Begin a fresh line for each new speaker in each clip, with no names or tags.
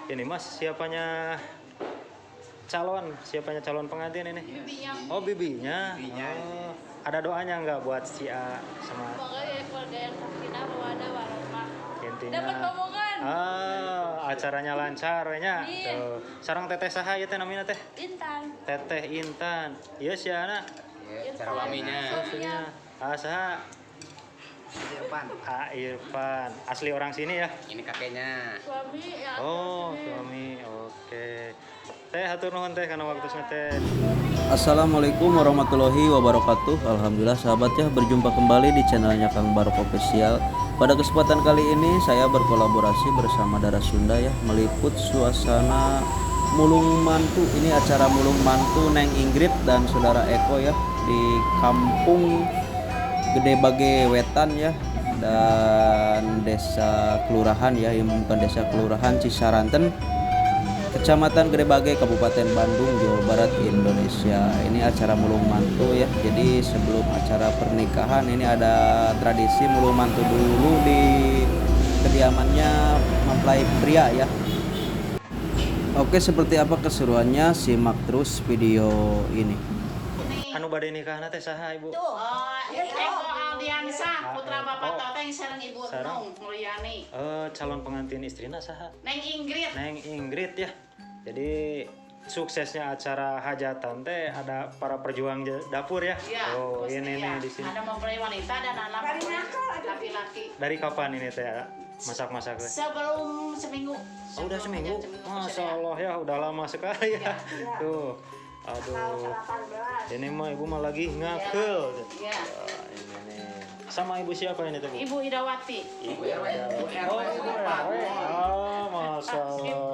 Ini Mas, siapanya calon pengantin ini?
Bibinya.
Oh, bibinya.
Bibinya.
Oh, ada doanya nggak buat si A sama
Semoga ya keluarga yang sakinah mawaddah warahmah.
intinya?
Dapat omongan.
Acaranya lancar nya.
Iya.
Tuh. Sarang teteh saha ieu teh namina teh?
Intan.
Teteh Intan. Iya si Ana.
Iya, cara suaminya.
Maksudnya saha?
Irfan.
Irfan. Asli orang sini ya?
Ini kakeknya.
Suami ya.
Oh, suami. Oke. Teh hatur nuhun teh karena waktunya teh.
Assalamualaikum warahmatullahi wabarakatuh. Alhamdulillah sahabat ya, berjumpa kembali di channelnya Kang Barok Official. Pada kesempatan kali ini saya berkolaborasi bersama Darah Sunda ya, meliput suasana mulung mantu. Ini acara mulung mantu Neng Ingrid dan saudara Eko ya di Kampung Gede Bage Wetan ya, dan desa kelurahan ya, yang bukan desa kelurahan Cisaranten, Kecamatan Gede Bage, Kabupaten Bandung, Jawa Barat, Indonesia. Ini acara mulung mantu ya. Jadi sebelum acara pernikahan ini ada tradisi mulung mantu dulu di kediamannya mempelai pria ya. Oke, seperti apa keseruannya? Simak terus video ini.
Anu bade nikahna teh saha Ibu?
Tuh. Eko Aldiansa, putra Bapak Toteng sareng Ibu
Sareng.
Nung Mulyani.
Calon pengantin istrina saha?
Neng Ingrid.
Neng Ingrid ya. Jadi suksesnya acara hajatan teh ada para perjuang dapur ya.
Ya,
Oh,
pasti
ini
ya.
nih di sini.
Ada mempelai wanita dan anak laki-laki.
Dari kapan ini teh masak-masak teh?
Sebelum seminggu.
Oh, udah seminggu. Masya Allah ya, udah lama sekali ya. Tuh. Aduh. Ini mah Ibu mah lagi ngakel.
Ya.
Ini nih. Sama Ibu siapa ini teh, Bu?
Ibu Idawati.
Ibu RW. Oh, Ibu RW. Oh, Masya Allah. Ibu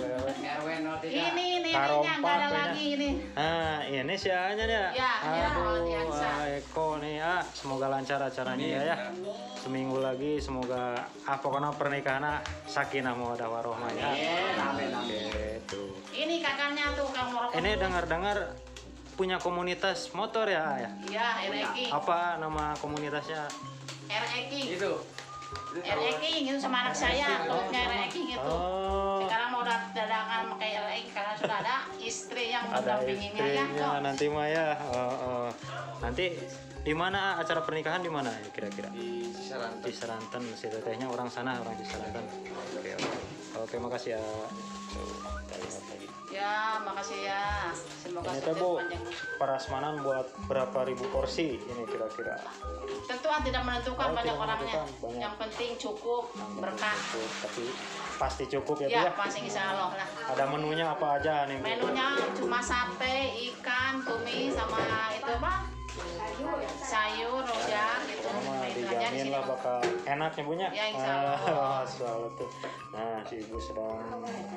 RW.
RW 03.
Ini neneknya
Karompak
nggak ada
kayaknya.
lagi ini.
Nah, ini sianya ya.
Ya, ya,
Aduh,
Aldiansa.
Eko nih ya. Semoga lancar acaranya ya. Seminggu lagi semoga pokoknya pernikahan sakinah mawaddah warahmah ya. Gitu.
Ini kakaknya tuh Kang Morok.
Ini dengar-dengar punya komunitas motor ya.
Iya, RE
Apa nama komunitasnya?
Itu.
King itu sama anak saya, tutnya RE King itu.
Oh,
Sekarang mau dadangan pakai RE karena sudah ada istri yang
ada
mendampinginya ya.
istrinya
Kok.
nanti mah ya. Nanti di mana acara pernikahan di mana ya kira-kira?
Di Cisaranten.
Di Seranten, si tetehnya orang sana, orang di Seranten. Oke, makasih ya.
Ya, makasih ya. Semoga
Ini teh
sukses
Bu,
panjang.
prasmanan buat berapa ribu porsi ini kira-kira?
Tentu tidak menentukan
Oh,
banyak
tidak
orangnya.
menentukan, banyak.
Yang penting cukup berkah.
Cukup, tapi pasti cukup ya Bu
Ya,
ya.
pasti insya Allah lah.
Ada menunya apa aja nih Bu?
Menunya cuma sate, ikan, tumis, sama itu apa? Sayur, rojak gitu.
Sama
Itu aja di
dijamin
sini.
lah bakal enak ya Bu nya.
Ya, insya Allah.
Masya Allah tuh. Nah, si Ibu sedang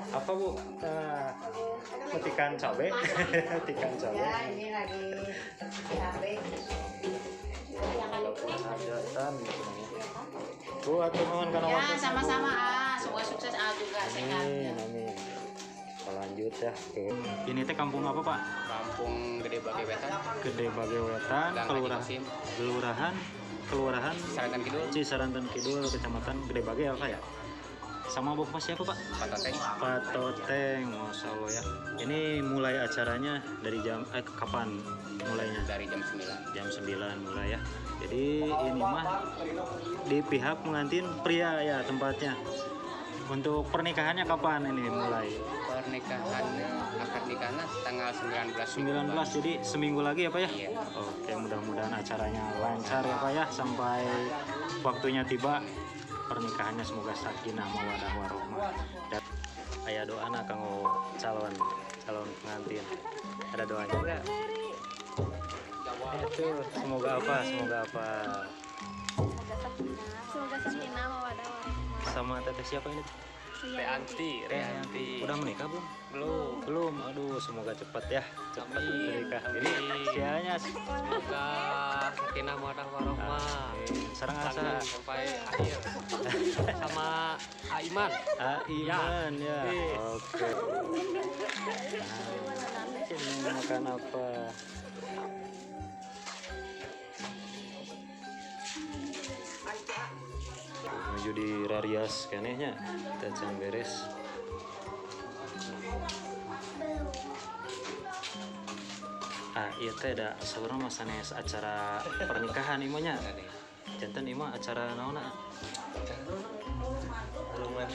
apa Bu? Petikan cabai. Petikan cabai.
Ini lagi cabai.
Hajatan gitu. Bu, atur nuhun karena
Ya,
waktu.
sama-sama semoga sukses juga sehat.
Amin, amin. Kita lanjut ya. Ini teh kampung apa Pak?
Kampung Gede Bage Wetan.
Gede Bage Wetan,
Dan
kelurahan
Cisaranten Kidul.
Cisaranten Kidul, Kecamatan Gede Bage apa ya? Sama Bapak siapa Pak?
Pak Toteng.
Pak Toteng, Masya Allah ya. Ini mulai acaranya dari jam kapan mulainya?
Dari jam 9.
Jam 9 mulai ya. Jadi ini mah di pihak pengantin pria ya tempatnya. Untuk pernikahannya kapan ini mulai?
Pernikahannya akad nikahnya tanggal 19.
19, jadi seminggu lagi ya Pak ya?
Iya.
Oke, mudah-mudahan acaranya lancar ya Pak ya sampai waktunya tiba. Pernikahannya semoga sakinah mawaddah warahmah. Dan aya doana kanggo calon pengantin. Ada doanya enggak? Itu semoga apa?
Semoga sakinah mawaddah warahmah.
Sama teteh siapa ini?
Reanti.
Udah menikah belum?
Belum.
Belum. Aduh, semoga cepat ya. Cepat menikah. Ini sianya
Semoga sakinah mawaddah warahmah.
sarang asa
sampai akhir. Sama Aiman.
Iman ya.
Iya.
Oke. Ini makan apa? Menuju di rarias kenehnya kita can beres. iya teh da saurang mah sanes acara pernikahan imanya. Janten imah acara naonna?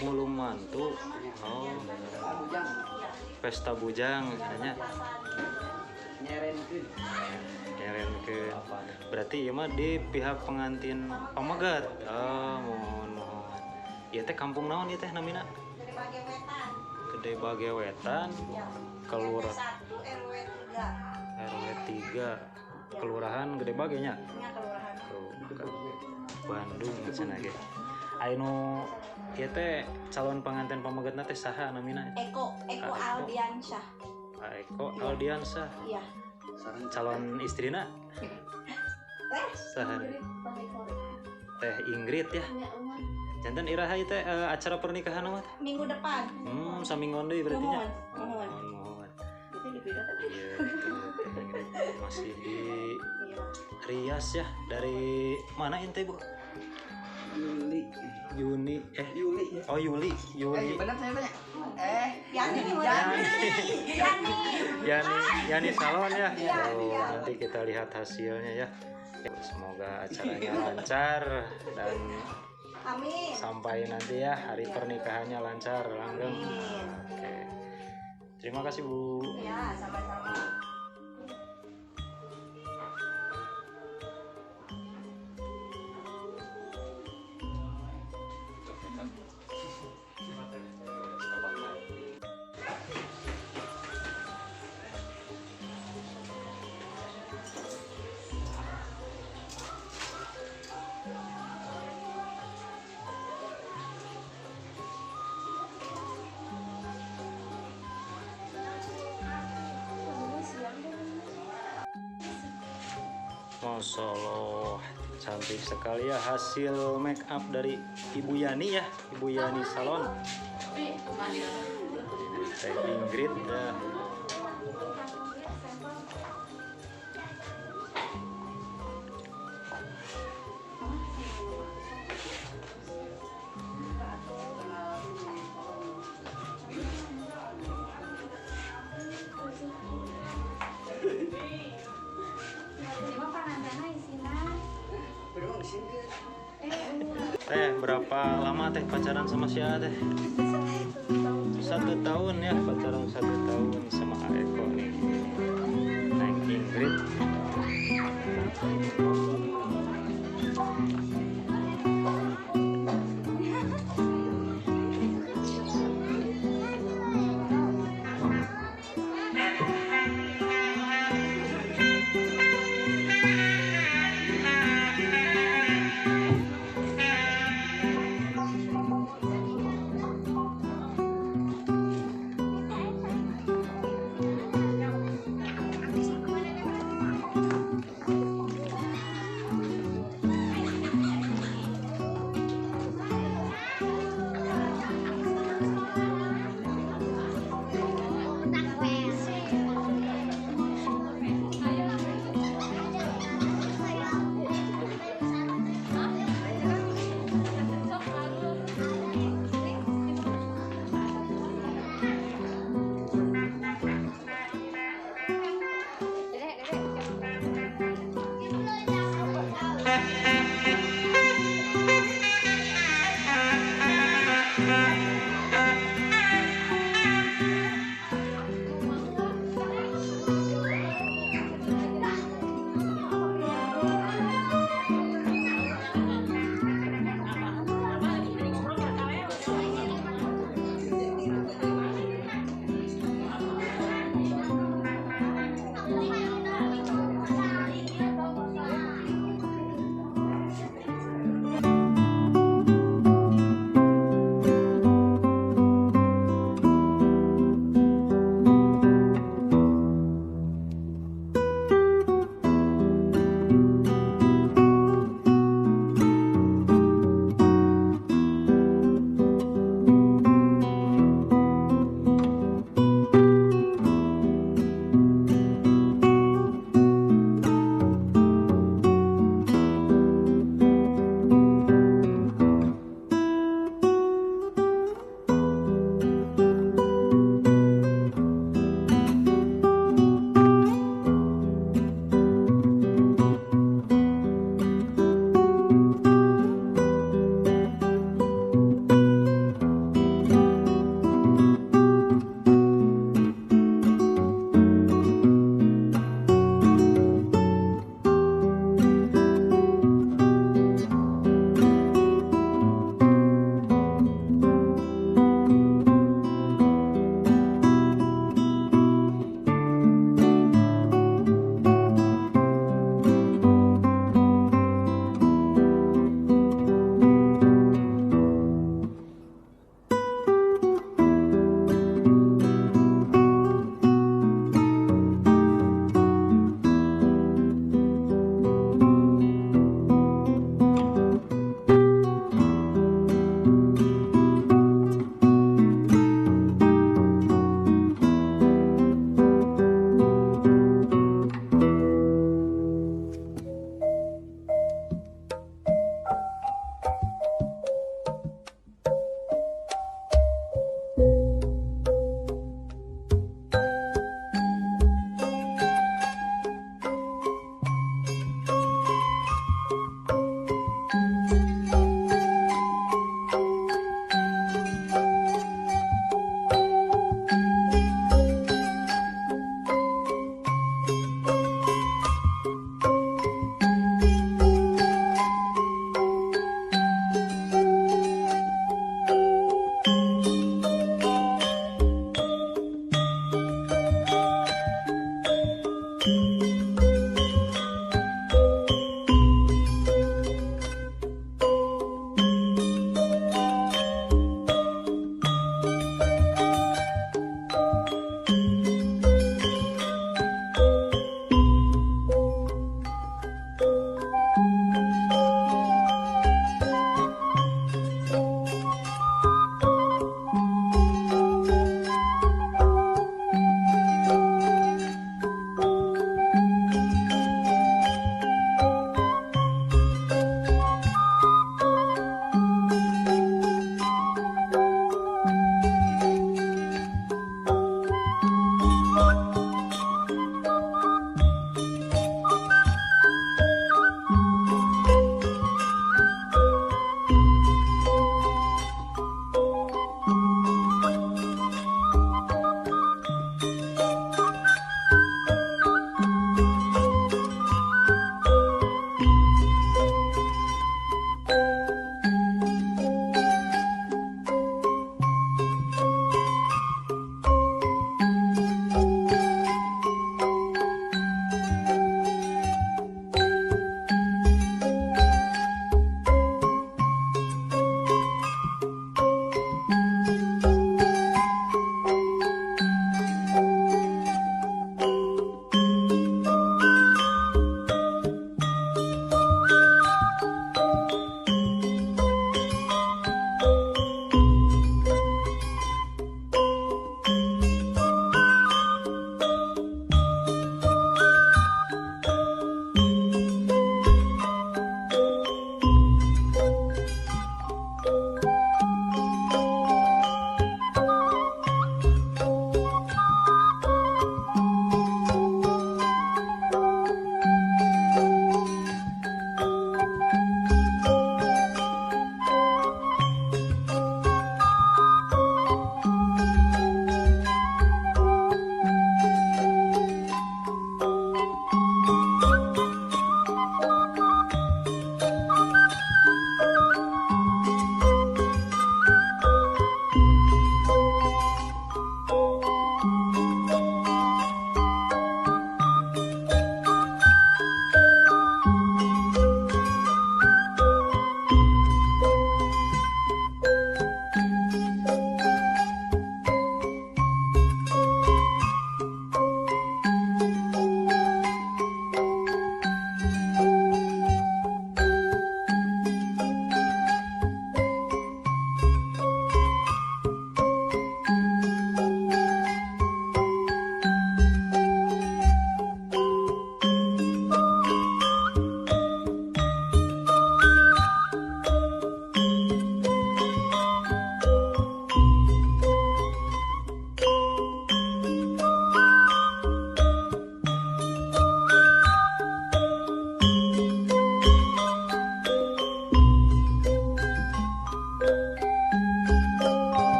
Ngulung mantu. Oh. Pesta bujang nya. Nyerenkeun. Berarti ieu mah di pihak pengantin pamegat. Oh, mohon. Ieu teh kampung naon ieu teh namina? Gede Bage Wetan. Kelurahan
RW 3.
Kelurahan Gede Bage nya.
Kelurahan.
Bandung cenah ge. Anu ieu teh calon pengantin pamegatna teh saha namina?
Eko Aldiansyah.
Eko Aldiansyah.
Iya.
Calon istrina saha? Teh Ingrid ya. Janten iraha ieu teh acara pernikahan mah teh.
Minggu depan.
Saminggon deui berarti nya.
Mohon.
Itu di video masih di Rias ya. Dari mana ente, Bu? Yuli. Oh, Yuli.
Benar saya tanya.
Yani salon ya. Oh, nanti kita lihat hasilnya ya. Semoga acaranya lancar dan
Amin.
sampai nanti ya hari pernikahannya lancar, langgeng. Oke. Terima kasih, Bu.
Ya, sama-sama.
Masya Allah, cantik sekali ya hasil make up dari Ibu Yani ya, Ibu Yani Salon. Teh Ingrid dah. Teh berapa lama teh pacaran sama si A teh? 1 tahun ya, pacaran 1 tahun sama Eko nih. Neng Ingrid.